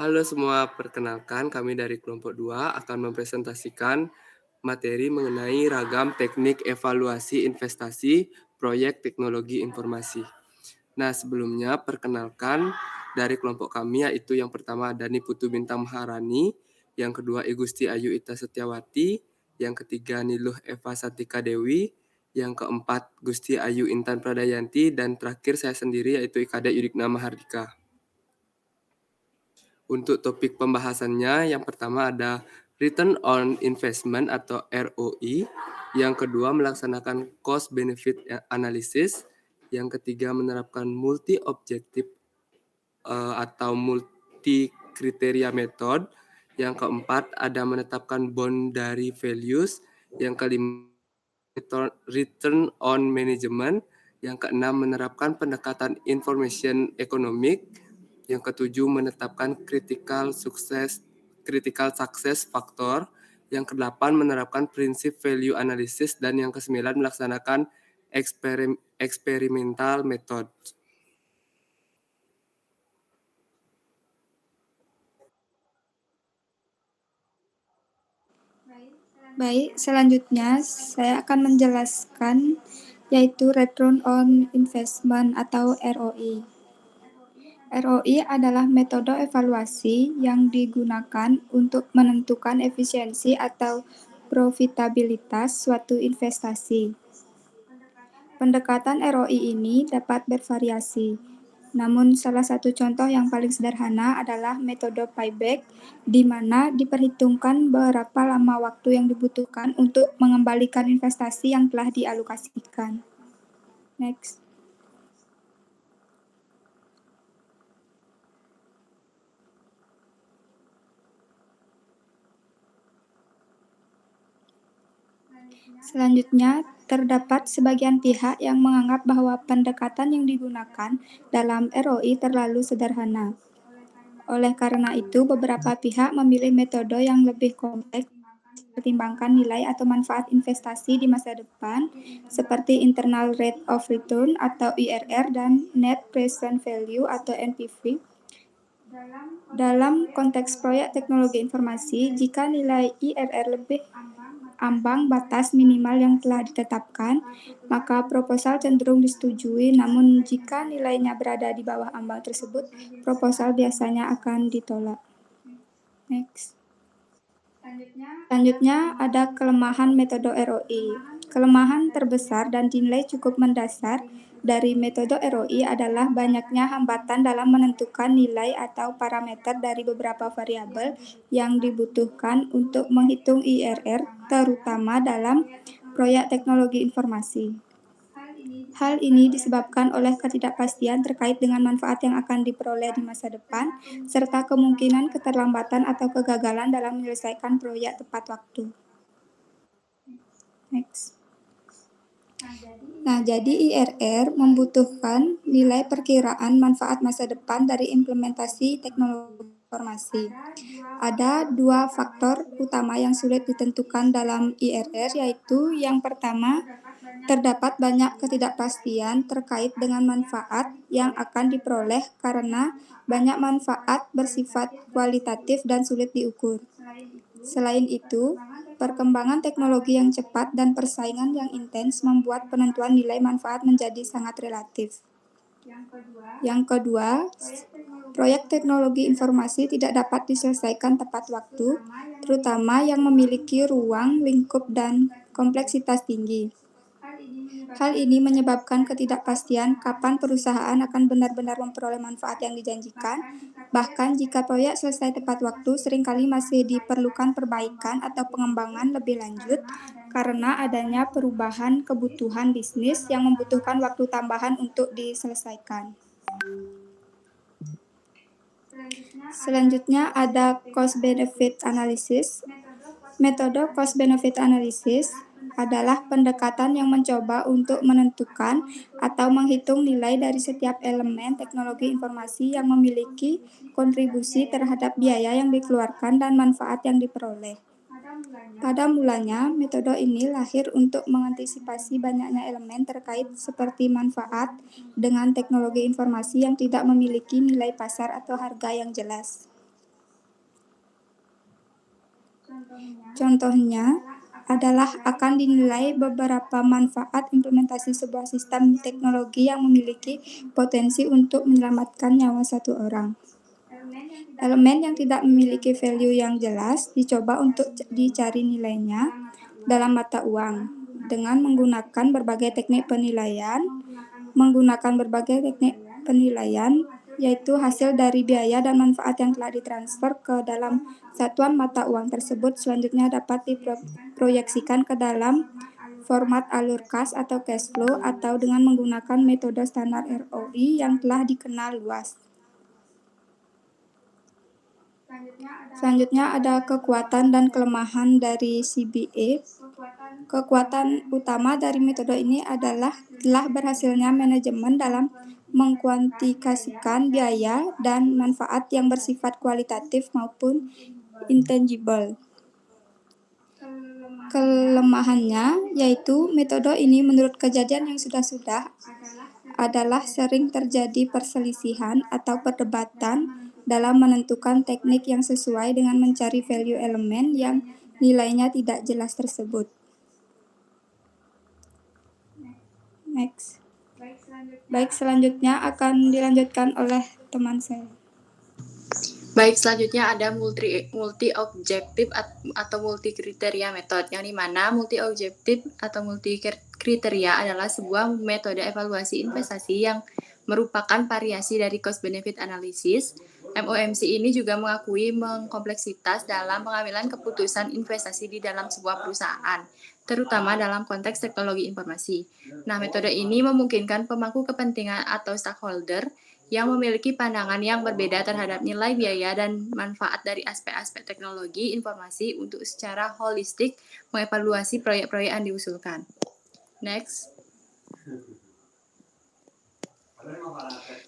Halo semua, perkenalkan kami dari kelompok 2 akan mempresentasikan materi mengenai ragam teknik evaluasi investasi proyek teknologi informasi. Nah, sebelumnya perkenalkan dari kelompok kami yaitu yang pertama Dani Putu Bintang Maharani, yang kedua Igusti Ayu Ita Setiawati, yang ketiga Niluh Eva Satika Dewi, yang keempat Gusti Ayu Intan Pradayanti, dan terakhir saya sendiri yaitu Ikade Yudikna Mahardika. Untuk topik pembahasannya, yang pertama ada Return on Investment atau ROI, yang kedua melaksanakan Cost Benefit Analysis, yang ketiga menerapkan multi-objective atau multi-kriteria method, yang keempat ada menetapkan boundary values, yang kelima return on management, yang keenam menerapkan pendekatan information economic, yang ketujuh menetapkan critical success factor, yang kedelapan menerapkan prinsip value analysis, dan yang kesembilan melaksanakan experimental method. Baik, selanjutnya saya akan menjelaskan yaitu Return on Investment atau ROI. ROI adalah metode evaluasi yang digunakan untuk menentukan efisiensi atau profitabilitas suatu investasi. Pendekatan ROI ini dapat bervariasi, namun salah satu contoh yang paling sederhana adalah metode payback, di mana diperhitungkan berapa lama waktu yang dibutuhkan untuk mengembalikan investasi yang telah dialokasikan. Next. Selanjutnya, terdapat sebagian pihak yang menganggap bahwa pendekatan yang digunakan dalam ROI terlalu sederhana. Oleh karena itu, beberapa pihak memilih metode yang lebih kompleks mempertimbangkan nilai atau manfaat investasi di masa depan, seperti Internal Rate of Return atau IRR dan Net Present Value atau NPV. Dalam konteks proyek teknologi informasi, jika nilai IRR lebih ambang batas minimal yang telah ditetapkan, maka proposal cenderung disetujui, namun jika nilainya berada di bawah ambang tersebut, proposal biasanya akan ditolak. Next. Selanjutnya ada kelemahan metode ROI. Kelemahan terbesar dan dinilai cukup mendasar dari metode ROI adalah banyaknya hambatan dalam menentukan nilai atau parameter dari beberapa variabel yang dibutuhkan untuk menghitung IRR, terutama dalam proyek teknologi informasi. Hal ini disebabkan oleh ketidakpastian terkait dengan manfaat yang akan diperoleh di masa depan, serta kemungkinan keterlambatan atau kegagalan dalam menyelesaikan proyek tepat waktu. Next. Nah, jadi IRR membutuhkan nilai perkiraan manfaat masa depan dari implementasi teknologi informasi. Ada dua faktor utama yang sulit ditentukan dalam IRR, yaitu yang pertama, terdapat banyak ketidakpastian terkait dengan manfaat yang akan diperoleh karena banyak manfaat bersifat kualitatif dan sulit diukur. Selain itu, perkembangan teknologi yang cepat dan persaingan yang intens membuat penentuan nilai manfaat menjadi sangat relatif. Yang kedua, proyek teknologi informasi tidak dapat diselesaikan tepat waktu, terutama yang memiliki ruang, lingkup, dan kompleksitas tinggi. Hal ini menyebabkan ketidakpastian kapan perusahaan akan benar-benar memperoleh manfaat yang dijanjikan. Bahkan jika proyek selesai tepat waktu, seringkali masih diperlukan perbaikan atau pengembangan lebih lanjut karena adanya perubahan kebutuhan bisnis yang membutuhkan waktu tambahan untuk diselesaikan. Selanjutnya ada Cost Benefit Analysis. Metode Cost Benefit Analysis adalah pendekatan yang mencoba untuk menentukan atau menghitung nilai dari setiap elemen teknologi informasi yang memiliki kontribusi terhadap biaya yang dikeluarkan dan manfaat yang diperoleh. Pada mulanya, metode ini lahir untuk mengantisipasi banyaknya elemen terkait seperti manfaat dengan teknologi informasi yang tidak memiliki nilai pasar atau harga yang jelas. Contohnya adalah akan dinilai beberapa manfaat implementasi sebuah sistem teknologi yang memiliki potensi untuk menyelamatkan nyawa satu orang. Elemen yang tidak memiliki value yang jelas dicoba untuk dicari nilainya dalam mata uang dengan menggunakan berbagai teknik penilaian. Yaitu hasil dari biaya dan manfaat yang telah ditransfer ke dalam satuan mata uang tersebut selanjutnya dapat diproyeksikan ke dalam format alur kas atau cash flow atau dengan menggunakan metode standar ROI yang telah dikenal luas. Selanjutnya ada kekuatan dan kelemahan dari CBA. Kekuatan utama dari metode ini adalah telah berhasilnya manajemen dalam mengkuantifikasikan biaya dan manfaat yang bersifat kualitatif maupun intangible. Kelemahannya yaitu metode ini menurut kejadian yang sudah adalah sering terjadi perselisihan atau perdebatan dalam menentukan teknik yang sesuai dengan mencari value elemen yang nilainya tidak jelas tersebut. Next. Baik, selanjutnya akan dilanjutkan oleh teman saya. Baik, selanjutnya ada multi-objektif atau multi-kriteria method, yang dimana multi-objektif atau multi-kriteria adalah sebuah metode evaluasi investasi yang merupakan variasi dari cost-benefit analysis. MOMC ini juga mengakui kompleksitas dalam pengambilan keputusan investasi di dalam sebuah perusahaan, terutama dalam konteks teknologi informasi. Nah, metode ini memungkinkan pemangku kepentingan atau stakeholder yang memiliki pandangan yang berbeda terhadap nilai biaya dan manfaat dari aspek-aspek teknologi informasi untuk secara holistik mengevaluasi proyek-proyek yang diusulkan. Next.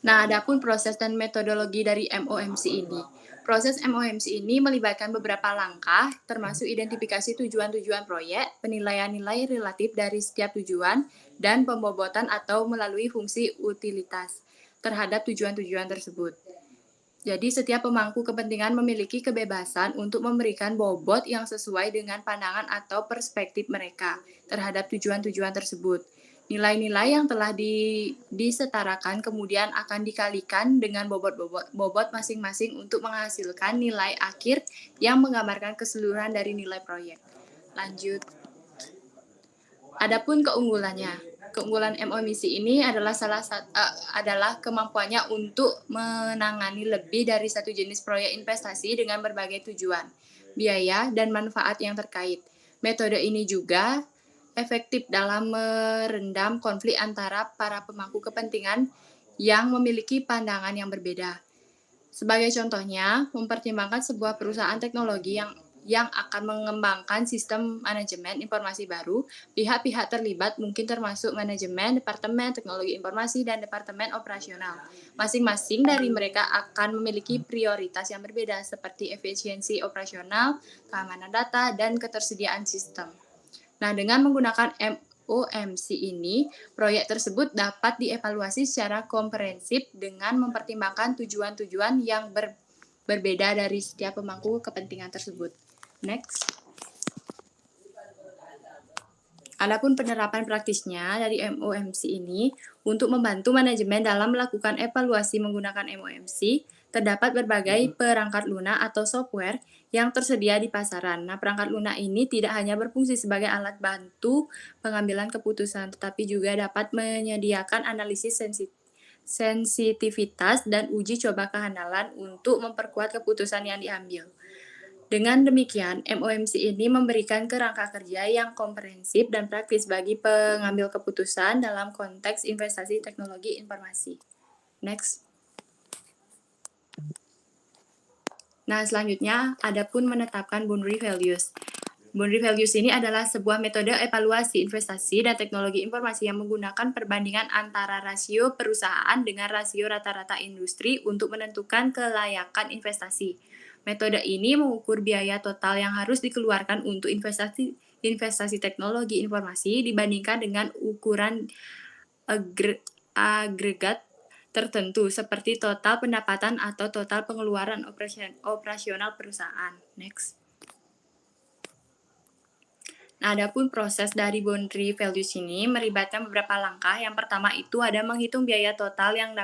Nah, adapun proses dan metodologi dari MOMC ini. Proses MOMC ini melibatkan beberapa langkah, termasuk identifikasi tujuan-tujuan proyek, penilaian nilai relatif dari setiap tujuan, dan pembobotan atau melalui fungsi utilitas terhadap tujuan-tujuan tersebut. Jadi setiap pemangku kepentingan memiliki kebebasan untuk memberikan bobot yang sesuai dengan pandangan atau perspektif mereka terhadap tujuan-tujuan tersebut. Nilai-nilai yang telah disetarakan kemudian akan dikalikan dengan bobot masing-masing untuk menghasilkan nilai akhir yang menggambarkan keseluruhan dari nilai proyek. Lanjut. Adapun keunggulannya. Keunggulan MOMC ini adalah adalah kemampuannya untuk menangani lebih dari satu jenis proyek investasi dengan berbagai tujuan, biaya, dan manfaat yang terkait. Metode ini juga efektif dalam meredam konflik antara para pemangku kepentingan yang memiliki pandangan yang berbeda. Sebagai contohnya, mempertimbangkan sebuah perusahaan teknologi yang akan mengembangkan sistem manajemen informasi baru, pihak-pihak terlibat mungkin termasuk manajemen, departemen teknologi informasi, dan departemen operasional. Masing-masing dari mereka akan memiliki prioritas yang berbeda seperti efisiensi operasional, keamanan data, dan ketersediaan sistem. Nah, dengan menggunakan MOMC ini, proyek tersebut dapat dievaluasi secara komprehensif dengan mempertimbangkan tujuan-tujuan yang berbeda dari setiap pemangku kepentingan tersebut. Next. Adapun penerapan praktisnya dari MOMC ini, untuk membantu manajemen dalam melakukan evaluasi menggunakan MOMC, terdapat berbagai perangkat lunak atau software yang tersedia di pasaran. Nah, perangkat lunak ini tidak hanya berfungsi sebagai alat bantu pengambilan keputusan, tetapi juga dapat menyediakan analisis sensitivitas dan uji coba kehandalan untuk memperkuat keputusan yang diambil. Dengan demikian, MOMC ini memberikan kerangka kerja yang komprehensif dan praktis bagi pengambil keputusan dalam konteks investasi teknologi informasi. Next. Nah, selanjutnya, adapun menetapkan boundary values. Boundary values ini adalah sebuah metode evaluasi investasi dan teknologi informasi yang menggunakan perbandingan antara rasio perusahaan dengan rasio rata-rata industri untuk menentukan kelayakan investasi. Metode ini mengukur biaya total yang harus dikeluarkan untuk investasi teknologi informasi dibandingkan dengan ukuran agregat tertentu seperti total pendapatan atau total pengeluaran operasional perusahaan. Next. Nah, adapun proses dari boundary values ini melibatkan beberapa langkah. Yang pertama itu ada menghitung biaya total yang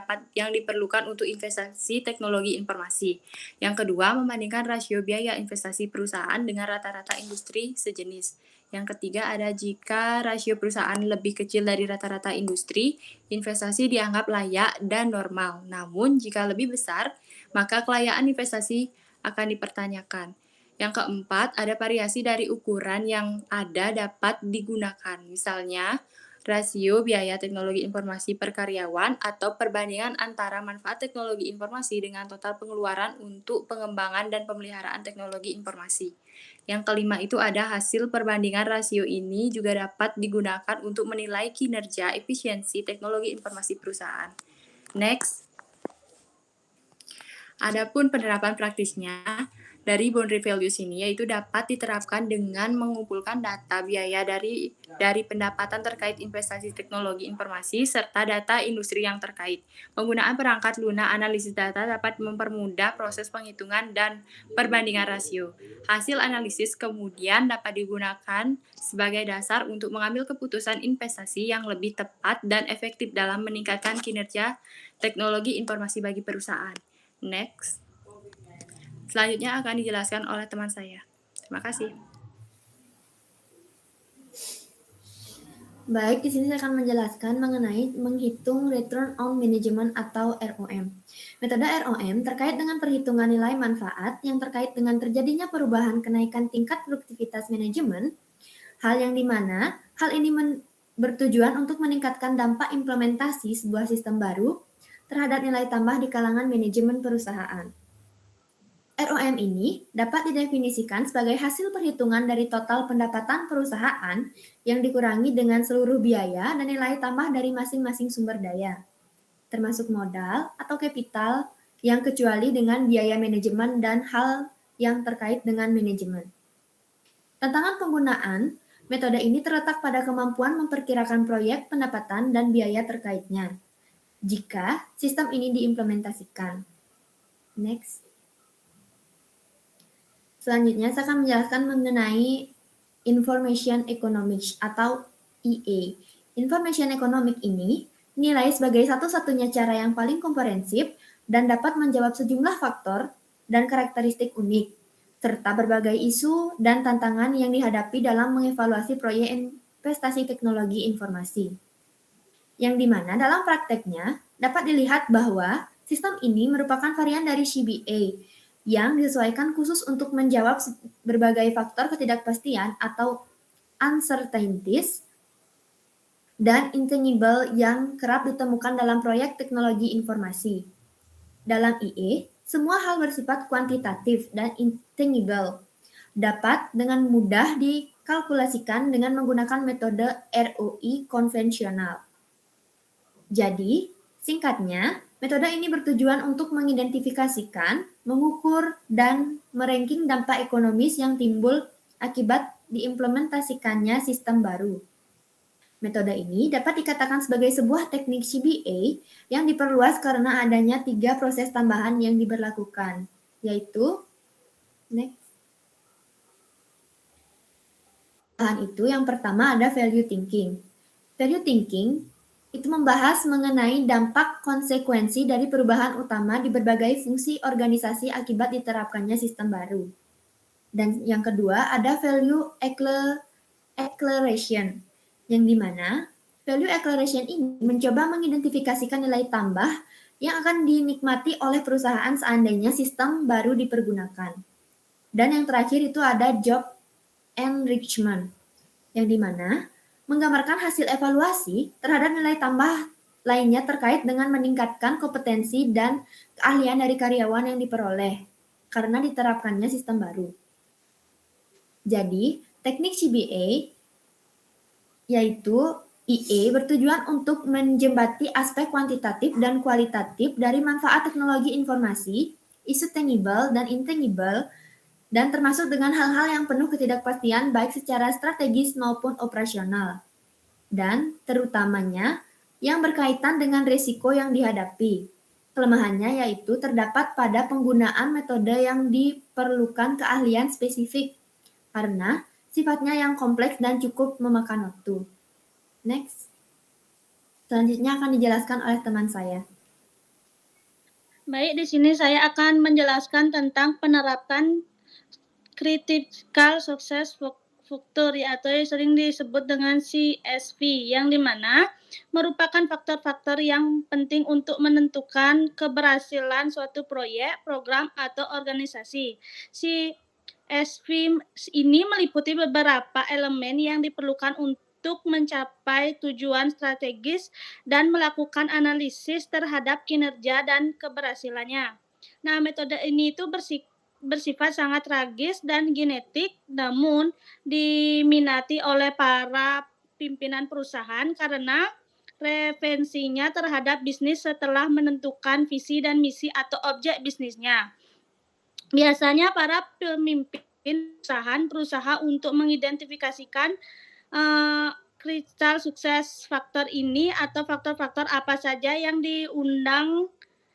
diperlukan untuk investasi teknologi informasi. Yang kedua, membandingkan rasio biaya investasi perusahaan dengan rata-rata industri sejenis. Yang ketiga ada jika rasio perusahaan lebih kecil dari rata-rata industri, investasi dianggap layak dan normal. Namun, jika lebih besar, maka kelayaan investasi akan dipertanyakan. Yang keempat, ada variasi dari ukuran yang ada dapat digunakan. Misalnya, rasio biaya teknologi informasi per karyawan atau perbandingan antara manfaat teknologi informasi dengan total pengeluaran untuk pengembangan dan pemeliharaan teknologi informasi. Yang kelima itu ada hasil perbandingan rasio ini juga dapat digunakan untuk menilai kinerja efisiensi teknologi informasi perusahaan. Next. Adapun penerapan praktisnya dari boundary values ini yaitu dapat diterapkan dengan mengumpulkan data biaya dari pendapatan terkait investasi teknologi informasi serta data industri yang terkait. Penggunaan perangkat Luna analisis data dapat mempermudah proses penghitungan dan perbandingan rasio. Hasil analisis kemudian dapat digunakan sebagai dasar untuk mengambil keputusan investasi yang lebih tepat dan efektif dalam meningkatkan kinerja teknologi informasi bagi perusahaan. Next. Selanjutnya akan dijelaskan oleh teman saya. Terima kasih. Baik, di sini saya akan menjelaskan mengenai menghitung Return on Management atau ROM. Metode ROM terkait dengan perhitungan nilai manfaat yang terkait dengan terjadinya perubahan kenaikan tingkat produktivitas manajemen, hal yang dimana hal ini bertujuan untuk meningkatkan dampak implementasi sebuah sistem baru terhadap nilai tambah di kalangan manajemen perusahaan. ROM ini dapat didefinisikan sebagai hasil perhitungan dari total pendapatan perusahaan yang dikurangi dengan seluruh biaya dan nilai tambah dari masing-masing sumber daya, termasuk modal atau kapital yang kecuali dengan biaya manajemen dan hal yang terkait dengan manajemen. Tantangan penggunaan metode ini terletak pada kemampuan memperkirakan proyek, pendapatan, dan biaya terkaitnya jika sistem ini diimplementasikan. Next. Selanjutnya, saya akan menjelaskan mengenai Information Economics atau EA. Information Economics ini dinilai sebagai satu-satunya cara yang paling komprehensif dan dapat menjawab sejumlah faktor dan karakteristik unik, serta berbagai isu dan tantangan yang dihadapi dalam mengevaluasi proyek investasi teknologi informasi. Yang dimana dalam prakteknya dapat dilihat bahwa sistem ini merupakan varian dari CBA, yang disesuaikan khusus untuk menjawab berbagai faktor ketidakpastian atau uncertainties dan intangible yang kerap ditemukan dalam proyek teknologi informasi. Dalam IE, semua hal bersifat kuantitatif dan intangible dapat dengan mudah dikalkulasikan dengan menggunakan metode ROI konvensional. Jadi, singkatnya, metode ini bertujuan untuk mengidentifikasikan, mengukur, dan meranking dampak ekonomis yang timbul akibat diimplementasikannya sistem baru. Metode ini dapat dikatakan sebagai sebuah teknik CBA yang diperluas karena adanya 3 proses tambahan yang diberlakukan, yaitu yang pertama ada value thinking. Value thinking itu membahas mengenai dampak konsekuensi dari perubahan utama di berbagai fungsi organisasi akibat diterapkannya sistem baru. Dan yang kedua ada value acceleration, yang dimana value acceleration ini mencoba mengidentifikasikan nilai tambah yang akan dinikmati oleh perusahaan seandainya sistem baru dipergunakan. Dan yang terakhir itu ada job enrichment, yang dimana menggambarkan hasil evaluasi terhadap nilai tambah lainnya terkait dengan meningkatkan kompetensi dan keahlian dari karyawan yang diperoleh karena diterapkannya sistem baru. Jadi, teknik CBA yaitu IE bertujuan untuk menjembati aspek kuantitatif dan kualitatif dari manfaat teknologi informasi, isu tangible dan intangible, dan termasuk dengan hal-hal yang penuh ketidakpastian baik secara strategis maupun operasional, dan terutamanya yang berkaitan dengan risiko yang dihadapi. Kelemahannya yaitu terdapat pada penggunaan metode yang diperlukan keahlian spesifik, karena sifatnya yang kompleks dan cukup memakan waktu. Next. Selanjutnya akan dijelaskan oleh teman saya. Baik, di sini saya akan menjelaskan tentang penerapan Critical Success Factor atau yang sering disebut dengan CSV, yang dimana merupakan faktor-faktor yang penting untuk menentukan keberhasilan suatu proyek, program, atau organisasi. CSV ini meliputi beberapa elemen yang diperlukan untuk mencapai tujuan strategis dan melakukan analisis terhadap kinerja dan keberhasilannya. Nah, metode ini itu bersifat sangat tragis dan genetik, namun diminati oleh para pimpinan perusahaan karena referensinya terhadap bisnis setelah menentukan visi dan misi atau objek bisnisnya. Biasanya para pemimpin perusahaan berusaha untuk mengidentifikasikan critical success factor ini atau faktor-faktor apa saja yang diundang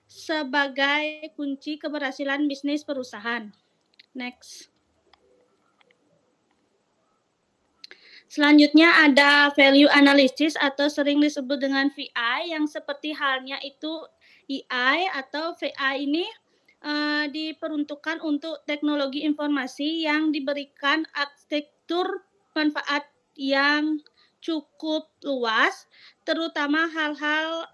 sebagai kunci keberhasilan bisnis perusahaan. Next. Selanjutnya ada value analysis atau sering disebut dengan VI, yang seperti halnya itu EI atau VI ini diperuntukkan untuk teknologi informasi yang diberikan arsitektur manfaat yang cukup luas, terutama hal-hal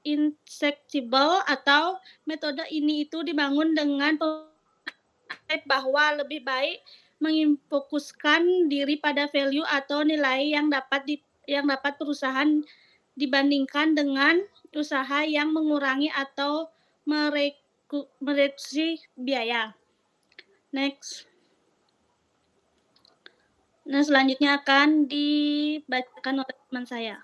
injectable, atau metode ini itu dibangun dengan bahwa lebih baik memfokuskan diri pada value atau nilai yang dapat perusahaan dibandingkan dengan usaha yang mengurangi atau mereduksi biaya. Next. Nah, selanjutnya akan dibacakan oleh teman saya.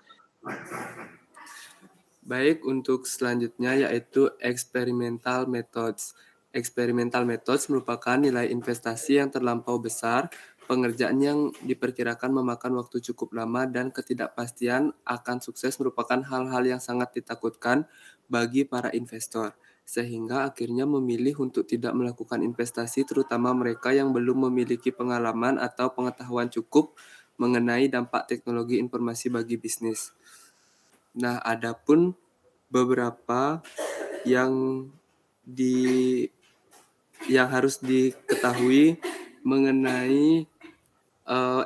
Baik, untuk selanjutnya yaitu experimental methods. Experimental methods merupakan nilai investasi yang terlampau besar, pengerjaan yang diperkirakan memakan waktu cukup lama, dan ketidakpastian akan sukses merupakan hal-hal yang sangat ditakutkan bagi para investor, sehingga akhirnya memilih untuk tidak melakukan investasi, terutama mereka yang belum memiliki pengalaman atau pengetahuan cukup mengenai dampak teknologi informasi bagi bisnis. Nah, adapun beberapa yang harus diketahui mengenai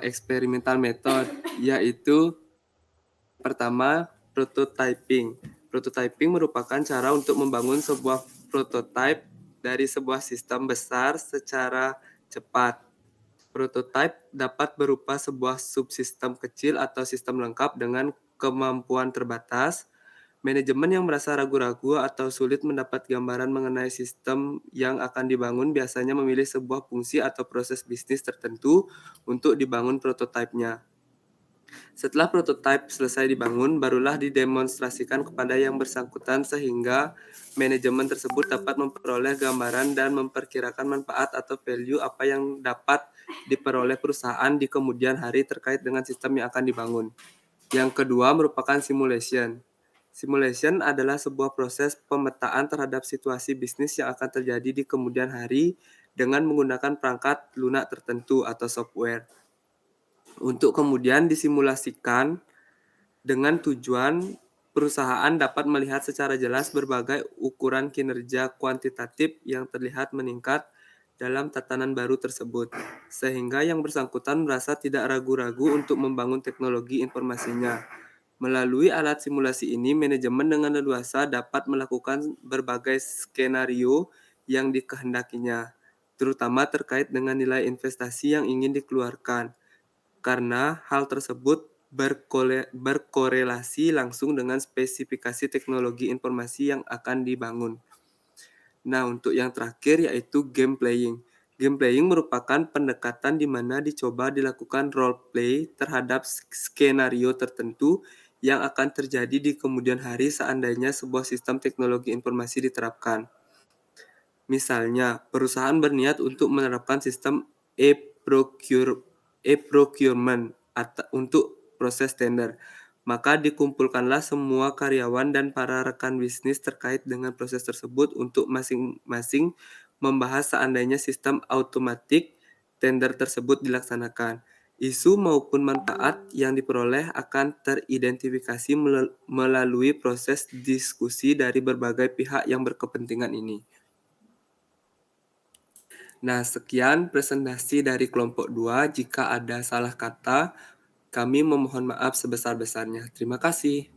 experimental method, yaitu pertama, prototyping. Prototyping merupakan cara untuk membangun sebuah prototipe dari sebuah sistem besar secara cepat. Prototipe dapat berupa sebuah subsistem kecil atau sistem lengkap dengan kemampuan terbatas. Manajemen yang merasa ragu-ragu atau sulit mendapat gambaran mengenai sistem yang akan dibangun biasanya memilih sebuah fungsi atau proses bisnis tertentu untuk dibangun prototipenya. Setelah prototipe selesai dibangun, barulah didemonstrasikan kepada yang bersangkutan sehingga manajemen tersebut dapat memperoleh gambaran dan memperkirakan manfaat atau value apa yang dapat diperoleh perusahaan di kemudian hari terkait dengan sistem yang akan dibangun. Yang kedua merupakan simulation. Simulation adalah sebuah proses pemetaan terhadap situasi bisnis yang akan terjadi di kemudian hari dengan menggunakan perangkat lunak tertentu atau software, untuk kemudian disimulasikan dengan tujuan perusahaan dapat melihat secara jelas berbagai ukuran kinerja kuantitatif yang terlihat meningkat dalam tatanan baru tersebut, sehingga yang bersangkutan merasa tidak ragu-ragu untuk membangun teknologi informasinya. Melalui alat simulasi ini, manajemen dengan leluasa dapat melakukan berbagai skenario yang dikehendakinya, terutama terkait dengan nilai investasi yang ingin dikeluarkan, karena hal tersebut berkorelasi langsung dengan spesifikasi teknologi informasi yang akan dibangun. Nah, untuk yang terakhir yaitu game playing. Game playing merupakan pendekatan di mana dicoba dilakukan role play terhadap skenario tertentu yang akan terjadi di kemudian hari seandainya sebuah sistem teknologi informasi diterapkan. Misalnya, perusahaan berniat untuk menerapkan sistem e-procurement untuk proses tender. Maka dikumpulkanlah semua karyawan dan para rekan bisnis terkait dengan proses tersebut untuk masing-masing membahas seandainya sistem automatik tender tersebut dilaksanakan. Isu maupun manfaat yang diperoleh akan teridentifikasi melalui proses diskusi dari berbagai pihak yang berkepentingan ini. Nah, sekian presentasi dari kelompok 2. Jika ada salah kata, kami memohon maaf sebesar-besarnya. Terima kasih.